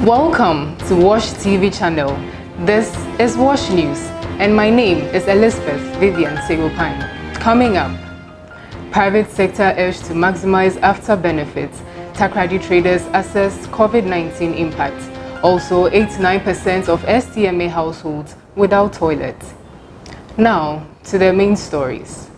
Welcome to Wash TV channel. This is Wash News and my name is Elizabeth Vivian Segopine. Coming up, private sector urged to maximize AfCTA benefits. Takoradi traders assess COVID-19 impact. Also, 89% of STMA households without toilets. Now, to the main stories.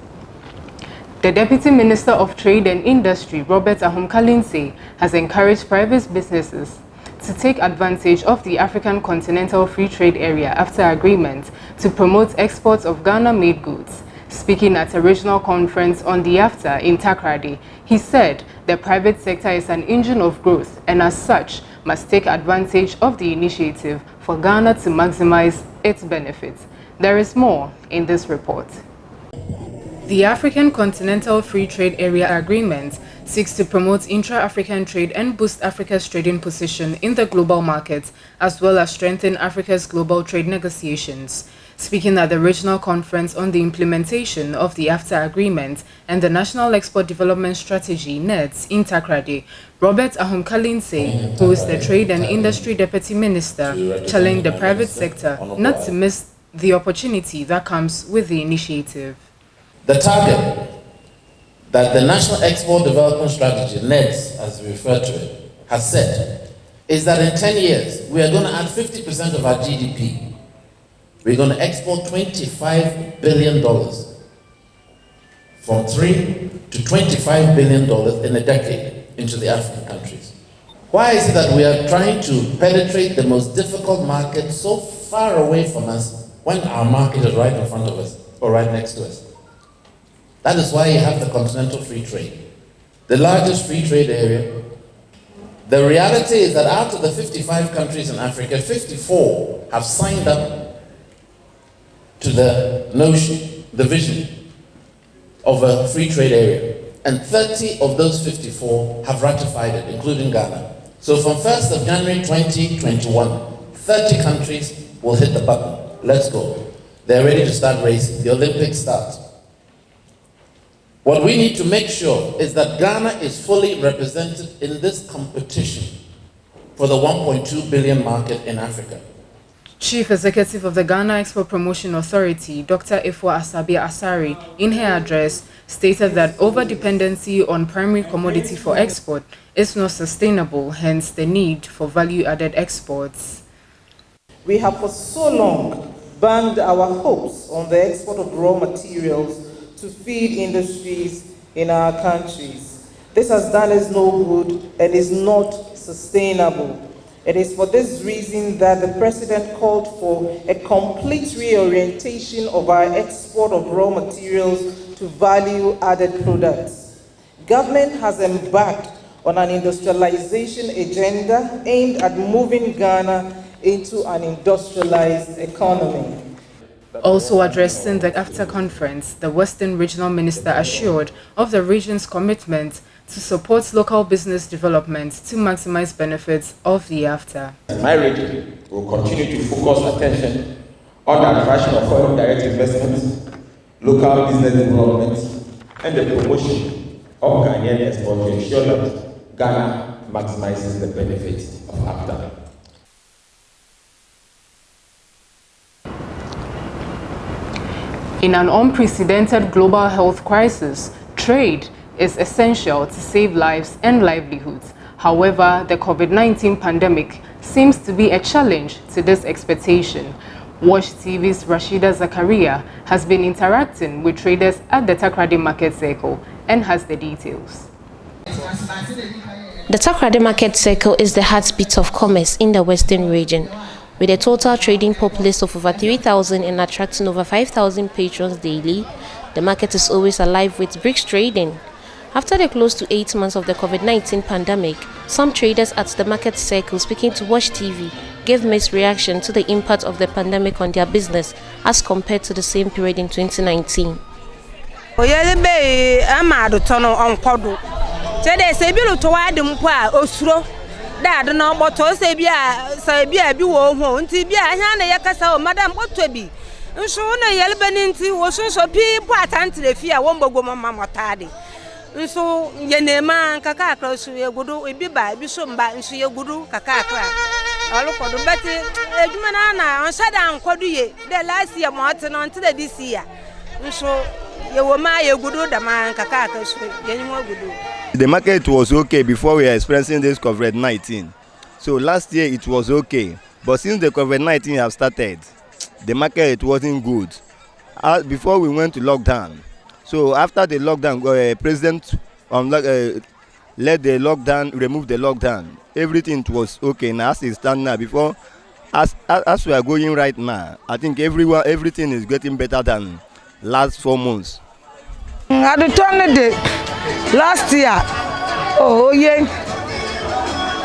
The Deputy Minister of Trade and Industry, Robert Ahom-Kalinsey, has encouraged private businesses to take advantage of the African Continental Free Trade Area AfCTA agreement to promote exports of Ghana-made goods. Speaking at a regional conference on the AfCTA in Takoradi, he said the private sector is an engine of growth and as such must take advantage of the initiative for Ghana to maximize its benefits. There is more in this report. The African Continental Free Trade Area Agreement seeks to promote intra-African trade and boost Africa's trading position in the global market, as well as strengthen Africa's global trade negotiations. Speaking at the regional conference on the implementation of the AfCTA agreement and the National Export Development Strategy (NEDS) in Takoradi, Robert Ahom-Kalinsey, who is the Trade and Industry Deputy Minister, challenged the private sector not to miss the opportunity that comes with the initiative. The target that the National Export Development Strategy, NEDS as we refer to it, has set is that in 10 years, we are going to add 50% of our GDP. We're going to export $25 billion, from $3 to $25 billion in a decade into the African countries. Why is it that we are trying to penetrate the most difficult market so far away from us when our market is right in front of us or right next to us? That is why you have the Continental Free Trade, the largest free trade area. The reality is that out of the 55 countries in Africa, 54 have signed up to the notion, the vision of a free trade area. And 30 of those 54 have ratified it, including Ghana. So from 1st of January 2021, 30 countries will hit the button. Let's go. They're ready to start racing. The Olympics start. What we need to make sure is that Ghana is fully represented in this competition for the 1.2 billion market in Africa. Chief Executive of the Ghana Export Promotion Authority, Dr. Efwa Asabia Asari, in her address, stated that over-dependency on primary commodity for export is not sustainable, hence the need for value-added exports. We have for so long banked our hopes on the export of raw materials to feed industries in our countries. This has done us no good and is not sustainable. It is for this reason that the President called for a complete reorientation of our export of raw materials to value-added products. Government has embarked on an industrialization agenda aimed at moving Ghana into an industrialized economy. Also addressing the AfCTA conference, the Western Regional Minister assured of the region's commitment to support local business development to maximize benefits of the AfCTA. My region will continue to focus attention on the attraction of foreign direct investments, local business development, and the promotion of Ghanaian export to ensure that Ghana maximizes the benefits of AfCTA. In an unprecedented global health crisis, trade is essential to save lives and livelihoods. However, the COVID-19 pandemic seems to be a challenge to this expectation. Wash TV's Rashida Zakaria has been interacting with traders at the Takoradi Market Circle and has the details. The Takoradi Market Circle is the heartbeat of commerce in the Western region, with a total trading populace of over 3,000 and attracting over 5,000 patrons daily. The market is always alive with bricks trading. After the close to 8 months of the COVID-19 pandemic, some traders at the market circle speaking to Wash TV gave mixed reaction to the impact of the pandemic on their business as compared to the same period in 2019. Dad no moto se bia bi wo ho nti bia hia na yakasa o madam otobi nso na yelbani nti wo sonso pi po atantre fi a wo mbogo mama motade nso ye nema kaka akra so ye gudu ebi ba ebi so mba nso ye gudu kaka akra Alokodo but edwuma na on shada ankodu ye the last year mo ate no until this year nso ye wo ma ye gudu da man kaka aka so ye nwo gudu. The market was okay before we were experiencing this COVID-19. So last year it was okay, but since the COVID-19 have started, the market wasn't good. Before we went to lockdown. So after the lockdown, President let the lockdown, remove the lockdown. Everything was okay. Now as it stands now, before as we are going right now, I think everything is getting better than last 4 months. I returned the last year. Oh yeah.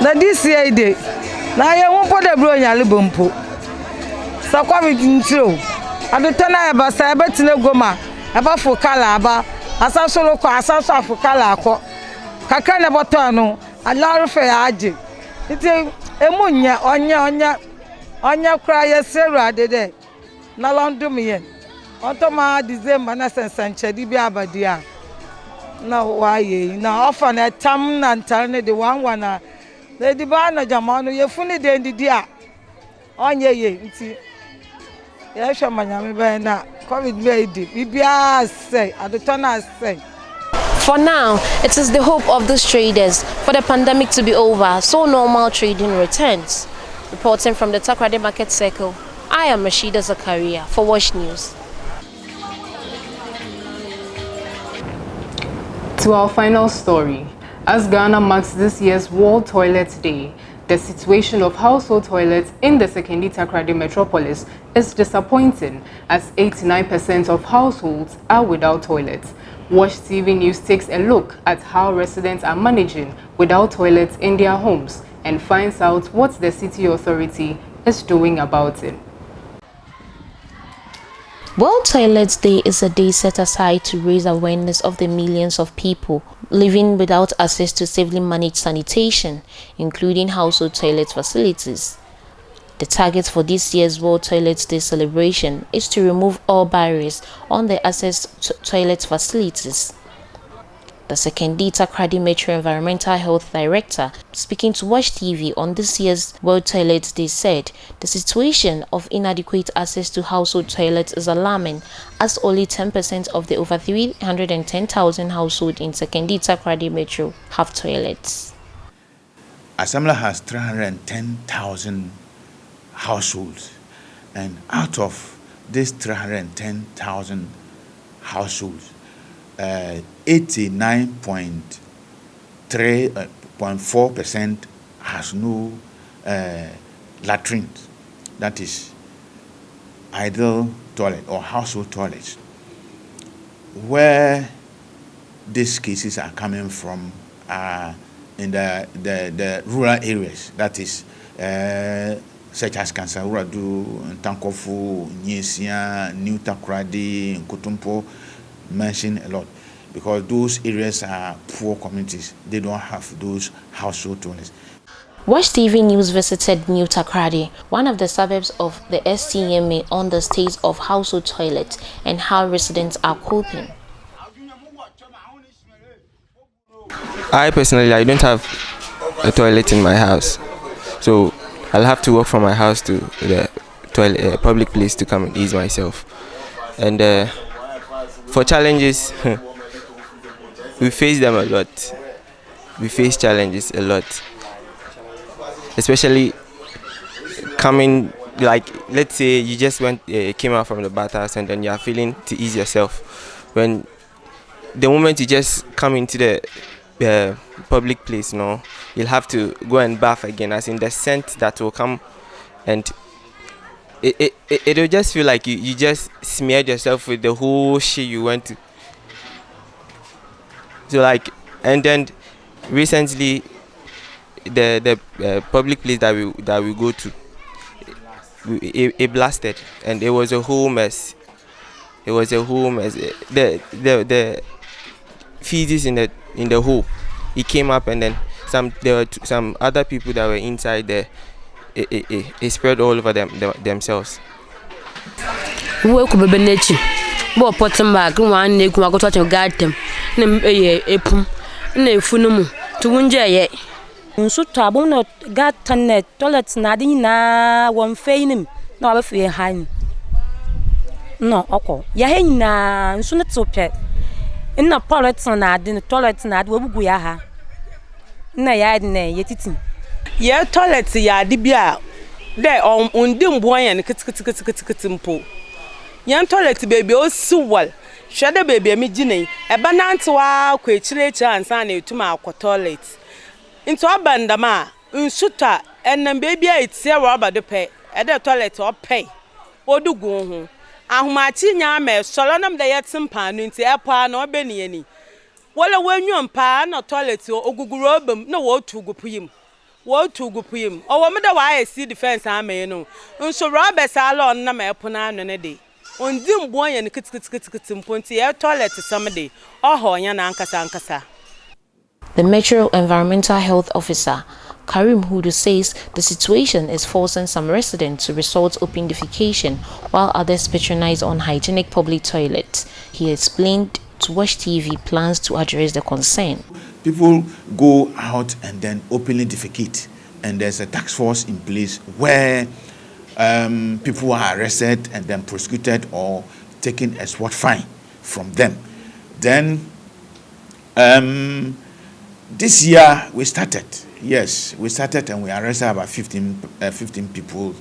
Now this year day. Now you won't put the bro in your bumpo. So come into. I returned about Sabatina Goma. About for Calaba. Asasolo ko asaso afukala akọ. Kaka na botano. Allah fe aje. Iti emunya onya kra ye seru adede. Na londum yen. Ontoma December na sensanchedi bi abadia. Na waye na offer na tam na ntarne de wanwa na. Le di ba na jamanu ye funi de ndidi a. Onye ye nti. Ye hwa manyame ba na COVID made bibia say adotona say. For now, it is the hope of these traders for the pandemic to be over so normal trading returns. Reporting from the Takoradi Market Circle, I am Rashida Zakaria for Watch News. To our final story, as Ghana marks this year's World Toilet Day, the situation of household toilets in the Sekondi Takoradi metropolis is disappointing, as 89% of households are without toilets. Watch TV News takes a look at how residents are managing without toilets in their homes and finds out what the city authority is doing about it. World Toilets Day is a day set aside to raise awareness of the millions of people living without access to safely managed sanitation, including household toilet facilities. The target for this year's World Toilets Day celebration is to remove all barriers on the access to toilet facilities. The Sekondi Takoradi Metro Environmental Health Director, speaking to Watch TV on this year's World Toilets Day, said the situation of inadequate access to household toilets is alarming, as only 10% of the over 310,000 households in Sekondi Takoradi Metro have toilets. Assembly has 310,000 households, and out of these 310,000 households, 89.4% has no latrines, that is idle toilet or household toilets. Where these cases are coming from in the rural areas, that is such as Kansaruradu, Tankofu, Nyesia, New Takoradi, Nkutumpo, mentioned a lot, because those areas are poor communities. They don't have those household toilets. Watch TV News visited New Takoradi, one of the suburbs of the STMA, on the state of household toilets and how residents are coping. I personally, I don't have a toilet in my house, so I'll have to walk from my house to the toilet, public place, to come and ease myself. And for challenges, we face them a lot. We face challenges a lot, especially coming, like, let's say you just came out from the bathhouse and then you are feeling to ease yourself. When the moment you just come into the public place, you'll have to go and bath again, as in the scent that will come, and it'll just feel like you just smeared yourself with the whole shit you went to. So and then recently the public place that we go to, it blasted, and it was a whole mess. It was a whole mess. The feces in the hole, it came up, and then there were some other people that were inside there. It spread all over themselves. We could be nature. Bo potom bag one neck, go to guard them. Nem epum, ne funumu, to wunja ye. Nso to abom no gatan net toilet na ade nyina won feinim na oba fe han. No okọ. Ya he nyina nso ne tope. Na toilet na ade obugu ya ha. Na ya ade na yetiti. Ye toilet ya ade bia de ondi mbo yan kitikiti mpo. Yan toilet baby o siwal. Hwede baby ami gine. Eba nantewa kwa echirechi ansa na etuma akwa toilet. Into abandama nsuta enam baby a etie rubber de pe. Ede toilet o pe. Odugu ho. Ahomachi nya me solo nam de yetimpa no nti epa na obeni ani. Wala wanyu mpa na toilet oguguru obam na wo tugupuyim. Wo tugupuyim. Owo me da wa see defense ame no. Nso rubber salon na me epona no ne de. Ondi mbo anya ne kitikiti mponti e toilet samde. Oho nya na ankasa. The Metro Environmental Health Officer, Karim Hudu, says the situation is forcing some residents to resort to open defecation while others patronize unhygienic public toilets. He explained to Watch TV plans to address the concern. People go out and then openly defecate, and there's a task force in place where people are arrested and then prosecuted or taken a SWAT fine from them. Then this year we started. Yes, we started and we arrested about 15 people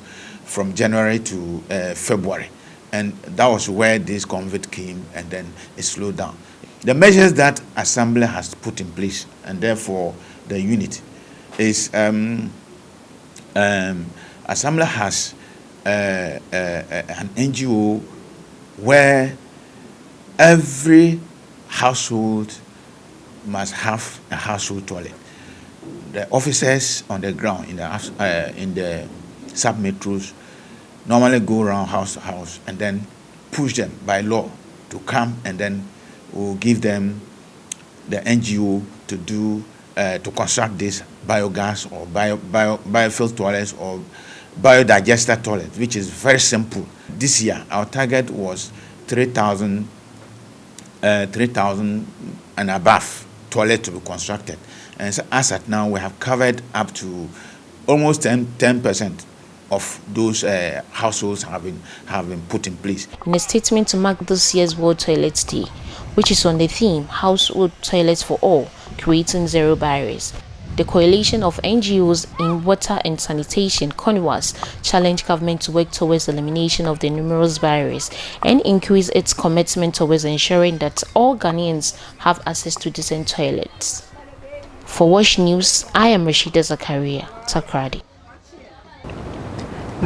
from January to February. And that was where this convict came and then it slowed down. The measures that Assembly has put in place and therefore the unit is Assembly has an NGO where every household must have a household toilet. The officers on the ground in the sub-metros normally go around house to house and then push them by law to come, and then we'll give them the NGO to do to construct this biogas or biofuel toilets or biodigester toilet, which is very simple. This year our target was 3,000 and above toilet to be constructed, and so as at now we have covered up to almost 10% of those households have been put in place. In a statement to mark this year's World Toilets Day, which is on the theme Household Toilets for All, Creating Zero Barriers, the coalition of NGOs in water and sanitation, CONWAS, challenged government to work towards the elimination of the numerous barriers and increase its commitment towards ensuring that all Ghanaians have access to decent toilets. For Watch News, I am Rashida Zakaria, Takoradi.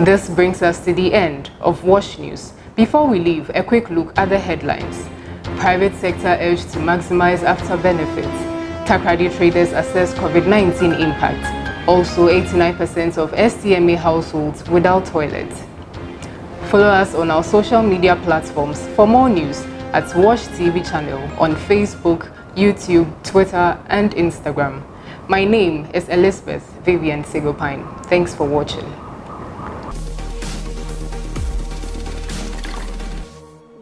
This brings us to the end of Watch News. Before we leave, a quick look at the headlines. Private sector urged to maximize AfCTA benefits. Takoradi traders assess COVID-19 impact. Also, 89% of STMA households without toilets. Follow us on our social media platforms for more news at Watch TV channel on Facebook, YouTube, Twitter, and Instagram. My name is Elizabeth Vivian Segopine. Thanks for watching.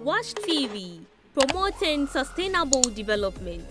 Watch TV, promoting sustainable development.